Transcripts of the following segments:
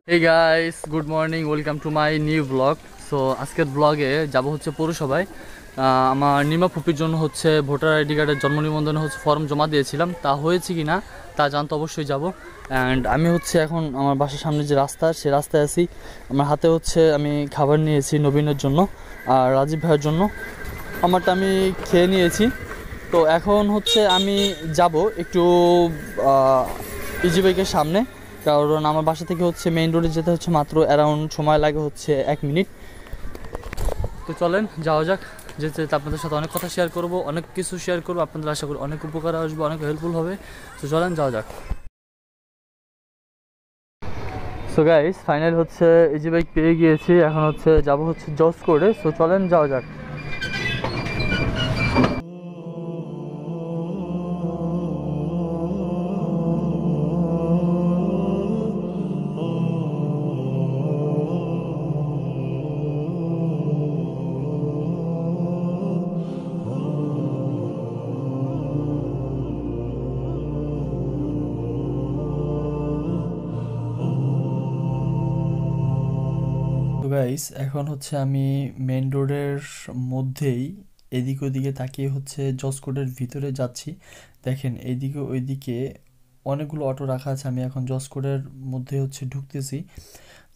Hey guys, good morning. Welcome to my new vlog. So আজকের ব্লগে যাব হচ্ছে পৌরসভায়। আমার নিমা ফুপির জন্য হচ্ছে ভোটার আইডি কার্ডের জন্ম নিবন্ধনে হচ্ছে ফর্ম জমা দিয়েছিলাম, তা হয়েছে কি না তা জানতে অবশ্যই যাব। অ্যান্ড আমি হচ্ছে এখন আমার বাসার সামনে যে রাস্তা সেই রাস্তায় আছি। আমার হাতে হচ্ছে আমি খাবার নিয়েছি নবীনের জন্য আর রাজীব ভাইয়ের জন্য। আমারটা আমি খেয়ে নিয়েছি। তো এখন হচ্ছে আমি যাব একটু ইজি বাইকের সামনে, কারণ আমার বাসা থেকে হচ্ছে মেইন রোডে যেতে হচ্ছে মাত্র অ্যারাউন্ড সময় লাগে হচ্ছে 1 মিনিট। তো চলেন যাওয়া যাক। যেতে যেতে আপনাদের সাথে অনেক কথা শেয়ার করব, অনেক কিছু শেয়ার করবো, আপনাদের আশা করি অনেক উপকার আসবে, অনেক হেল্পফুল হবে। তো চলেন যাওয়া যাক। সো গাইস, ফাইনাল হচ্ছে ইজি বাইক পেয়ে গিয়েছি, এখন হচ্ছে যাব হচ্ছে জজ করে। সো চলেন যাওয়া যাক। তো গাইস, এখন হচ্ছে আমি মেন রোডের মধ্যেই এদিক ওদিকে তাকিয়ে হচ্ছে জসকোটের ভিতরে যাচ্ছি। দেখেন এইদিকে ওইদিকে অনেকগুলো অটো রাখা আছে। আমি এখন জসকোটের মধ্যে হচ্ছে ঢুকতেছি।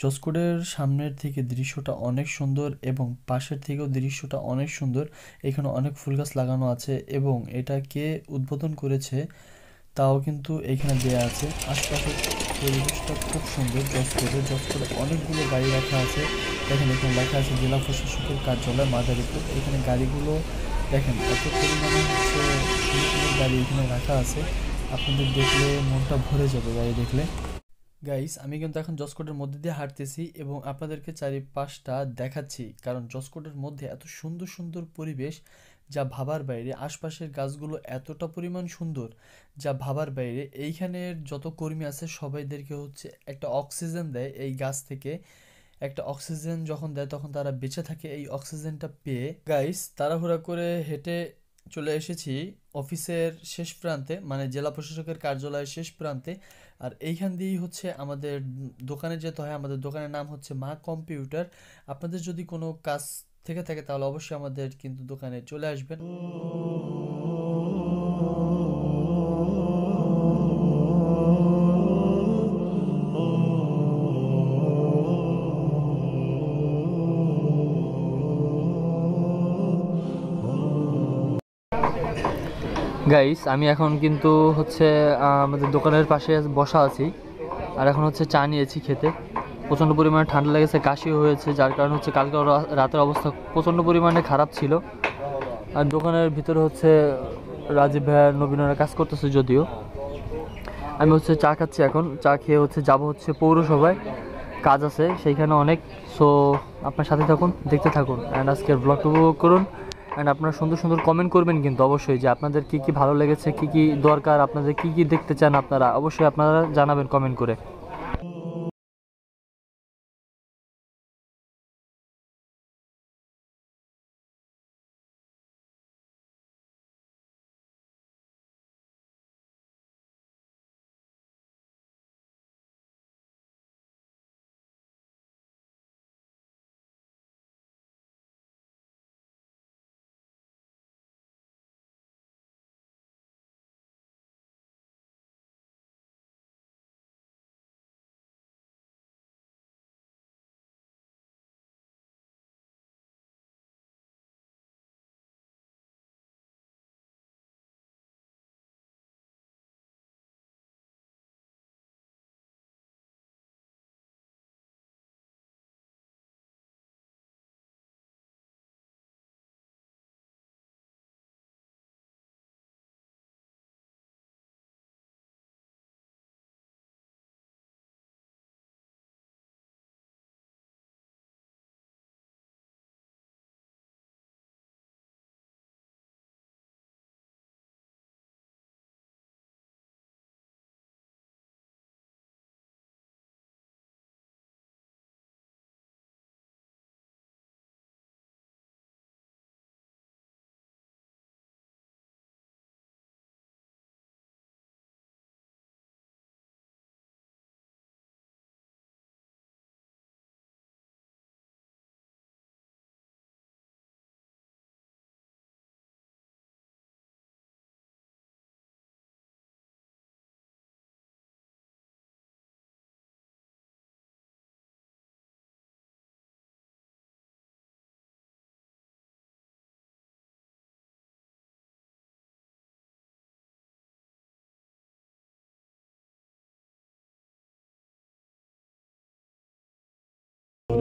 জসকোটের সামনের থেকে দৃশ্যটা অনেক সুন্দর এবং পাশের থেকেও দৃশ্যটা অনেক সুন্দর। এখানে অনেক ফুল গাছ লাগানো আছে এবং এটাকে উদ্বোধন করেছে তাও কিন্তু এখানে দেয়া আছে। আশপাশের পরিবেশটা খুব সুন্দর। জসকোটে অনেকগুলো গাড়ি রাখা আছে। দেখেন এখানে লেখা আছে জেলা প্রশাসকের কার্যালয় মাদারীপুর। এখানে গাড়িগুলো দেখেন এত পরিমাণে হচ্ছে সুন্দর সুন্দর গাড়ি এখানে রাখা আছে, আপনাদের দেখলে মনটা ভরে যাবে গাড়ি দেখলে। গাইস, আমি কিন্তু এখন জসকোটের মধ্যে দিয়ে হাঁটতেছি এবং আপনাদেরকে চারিপাশটা দেখাচ্ছি, কারণ জসকোটের মধ্যে এত সুন্দর সুন্দর পরিবেশ যা ভাবার বাইরে। আশপাশের গাছগুলো এতটা পরিমাণ সুন্দর যা ভাবার বাইরে। এইখানের যত কর্মী আছে সবাইদেরকে হচ্ছে একটা অক্সিজেন দেয় এই গাছ থেকে। একটা অক্সিজেন যখন দেয় তখন তারা বেঁচে থাকে এই অক্সিজেনটা পেয়ে। গাইস, তাড়াহুড়া করে হেঁটে চলে এসেছি অফিসের শেষ প্রান্তে, মানে জেলা প্রশাসকের কার্যালয়ের শেষ প্রান্তে। আর এইখান দিয়েই হচ্ছে আমাদের দোকানে যেতে হয়। আমাদের দোকানের নাম হচ্ছে মা কম্পিউটার। আপনাদের যদি কোনো কাজ থেকে থাকে তাহলে অবশ্যই আমাদের কিন্তু দোকানে চলে আসবেন। গাইস, আমি এখন কিন্তু হচ্ছে আমাদের দোকানের পাশে বসা আছি আর এখন হচ্ছে চা নিয়েছি খেতে। প্রচণ্ড পরিমাণে ঠান্ডা লেগেছে, কাশিও হয়েছে, যার কারণে হচ্ছে কালকে রাতের অবস্থা প্রচণ্ড পরিমাণে খারাপ ছিল। আর দোকানের ভিতরে হচ্ছে রাজীব ভাইয়ার নবীনরা কাজ করতেছে যদিও। আমি হচ্ছে চা খাচ্ছি, এখন চা খেয়ে হচ্ছে যাব হচ্ছে পৌরসভায়, কাজ আছে সেইখানে অনেক। সো আপনার সাথে থাকুন, দেখতে থাকুন অ্যান্ড আজকের ব্লগটা উপভোগ করুন। অ্যান্ড আপনারা সুন্দর সুন্দর কমেন্ট করবেন কিন্তু অবশ্যই, যে আপনাদের কী কী ভালো লেগেছে, কী কী দরকার, আপনাদের কী কী দেখতে চান আপনারা, অবশ্যই আপনারা জানাবেন কমেন্ট করে। সো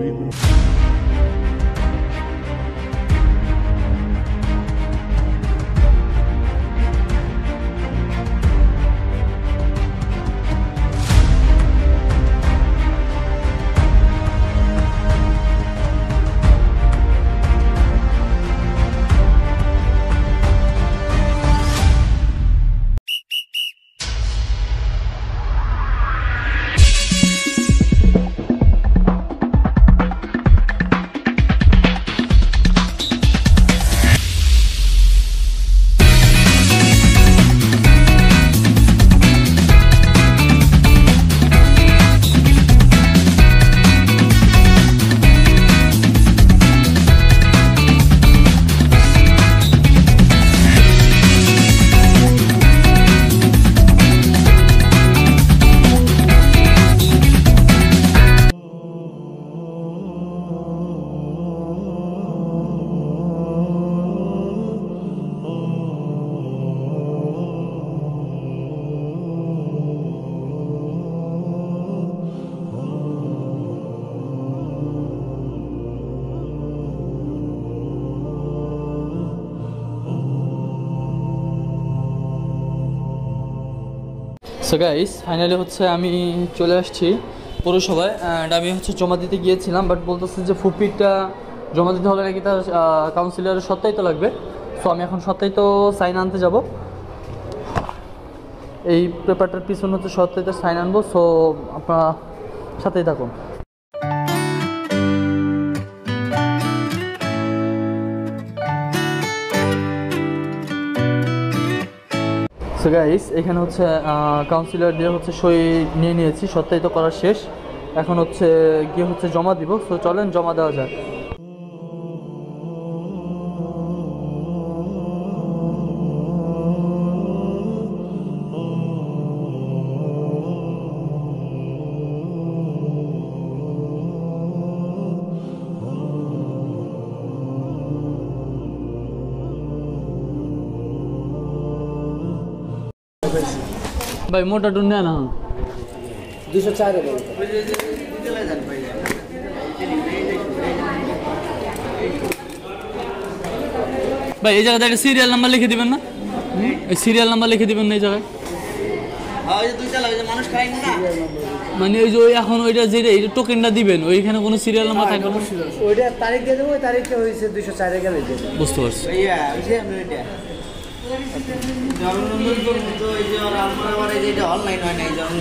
গাইস ফাইনালি হচ্ছে আমি চলে আসছি পৌরসভায় অ্যান্ড আমি হচ্ছে জমা দিতে গিয়েছিলাম, বাট বলতেছে যে ফুপিটা জমা দিতে হলে নাকি তার কাউন্সিলরের সত্যায়িত লাগবে। সো আমি এখন সত্যায়িত সাইন আনতে যাব। এই পেপারটার পিছনে হচ্ছে সত্যায়িত সাইন আনবো। সো আপনারা সাথেই থাকুন। সো গাইস এখানে হচ্ছে কাউন্সিলর দিয়ে হচ্ছে সই নিয়ে নিয়েছি, সত্যায়িত করা শেষ। এখন হচ্ছে গিয়ে হচ্ছে জমা দিব। সো চলেন জমা দেওয়া যায়। ভাই মোটা টুন নেয় না 204 ভাই এই জায়গাতে একটা সিরিয়াল নাম্বার লিখে দিবেন না? এই সিরিয়াল নাম্বার লিখে দিবেন না এই জায়গায়? মানে ওই যে এখন ওইটা যেটা এই টোকেনটা দিবেন ওইখানে কোনো সিরিয়াল নাম্বার থাকবে না? ওইটা তারিখ দিয়ে দেবো, ওই তারিখটা হয়েছে 204 এ গেলে দিয়ে দেবো। বুঝতে পারছি। অনলাইন হয় না, এই জন্য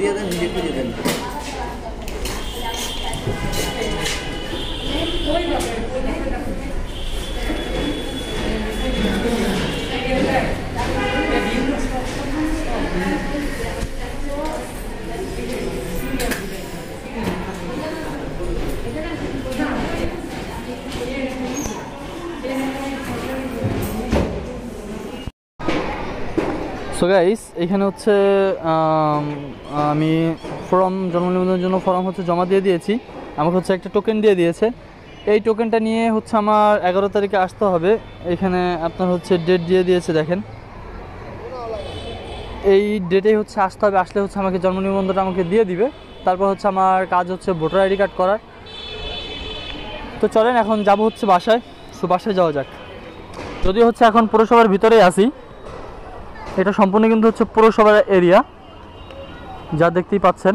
দিয়ে দেন, নিজে খুঁজে দেন। সো গাইস এখানে হচ্ছে আমি ফর্ম জন্ম নিবন্ধনের জন্য ফর্ম হচ্ছে জমা দিয়ে দিয়েছি। আমাকে হচ্ছে একটা টোকেন দিয়ে দিয়েছে। এই টোকেনটা নিয়ে হচ্ছে আমার 11 তারিখে আসতে হবে। এখানে আপনার হচ্ছে ডেট দিয়ে দিয়েছে, দেখেন এই ডেটেই হচ্ছে আসতে হবে। আসলে হচ্ছে আমাকে জন্ম নিবন্ধনটা আমাকে দিয়ে দিবে। তারপর হচ্ছে আমার কাজ হচ্ছে ভোটার আইডি কার্ড করার। তো চলেন এখন যাব হচ্ছে বাসায়। সো বাসায় যাওয়া যাক। যদিও হচ্ছে এখন পৌরসভার ভিতরেই আছি। এটা সম্পূর্ণ কিন্তু হচ্ছে পৌরসভার এরিয়া, যা দেখতেই পাচ্ছেন।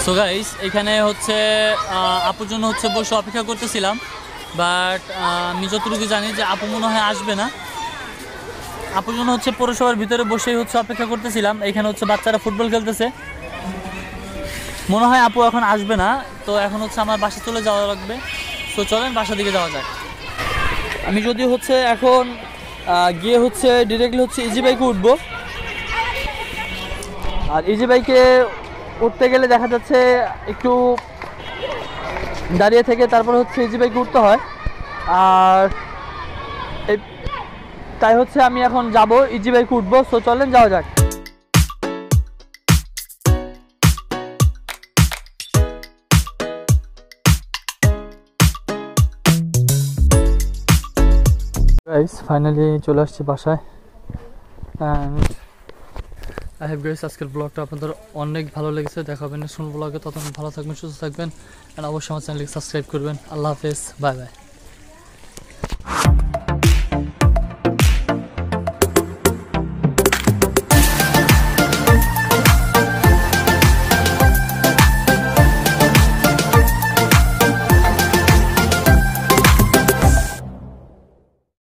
সো গাইস এখানে হচ্ছে আপুর জন্য হচ্ছে বসে অপেক্ষা করতেছিলাম, বাট আমি যতটুকু জানি যে আপু মনে হয় আসবে না। আপুর জন্য হচ্ছে পৌরসভার ভিতরে বসেই হচ্ছে অপেক্ষা করতেছিলাম। এখানে হচ্ছে বাচ্চারা ফুটবল খেলতেছে, মনে হয় আপু এখন আসবে না। তো এখন হচ্ছে আমার বাসা চলে যাওয়া লাগবে। তো চলেন বাসা দিকে যাওয়া যাক। আমি যদি হচ্ছে এখন গিয়ে হচ্ছে ডিরেক্টলি হচ্ছে ইজি বাইকে উঠবো। আর ইজি বাইকে উঠতে গেলে দেখা যাচ্ছে একটু দাঁড়িয়ে থেকে তারপর হচ্ছে ইজি বাইকে উঠতে হয়। আর তাই হচ্ছে আমি এখন যাব ইজি বাইকে উঠবো। সো চলেন যাওয়া যাক। গাইস ফাইনালি চলে আসছি বাসায়। অ্যান্ড আই হ্যাভ গাইস আজকের ব্লগটা আপনাদের অনেক ভালো লেগেছে। দেখা হবে নেক্সট ব্লগে। ততক্ষণ ভালো থাকবেন, সুস্থ থাকবেন, অ্যান্ড অবশ্যই আমার চ্যানেলকে সাবস্ক্রাইব করবেন। আল্লাহ হাফেজ, বাই বাই।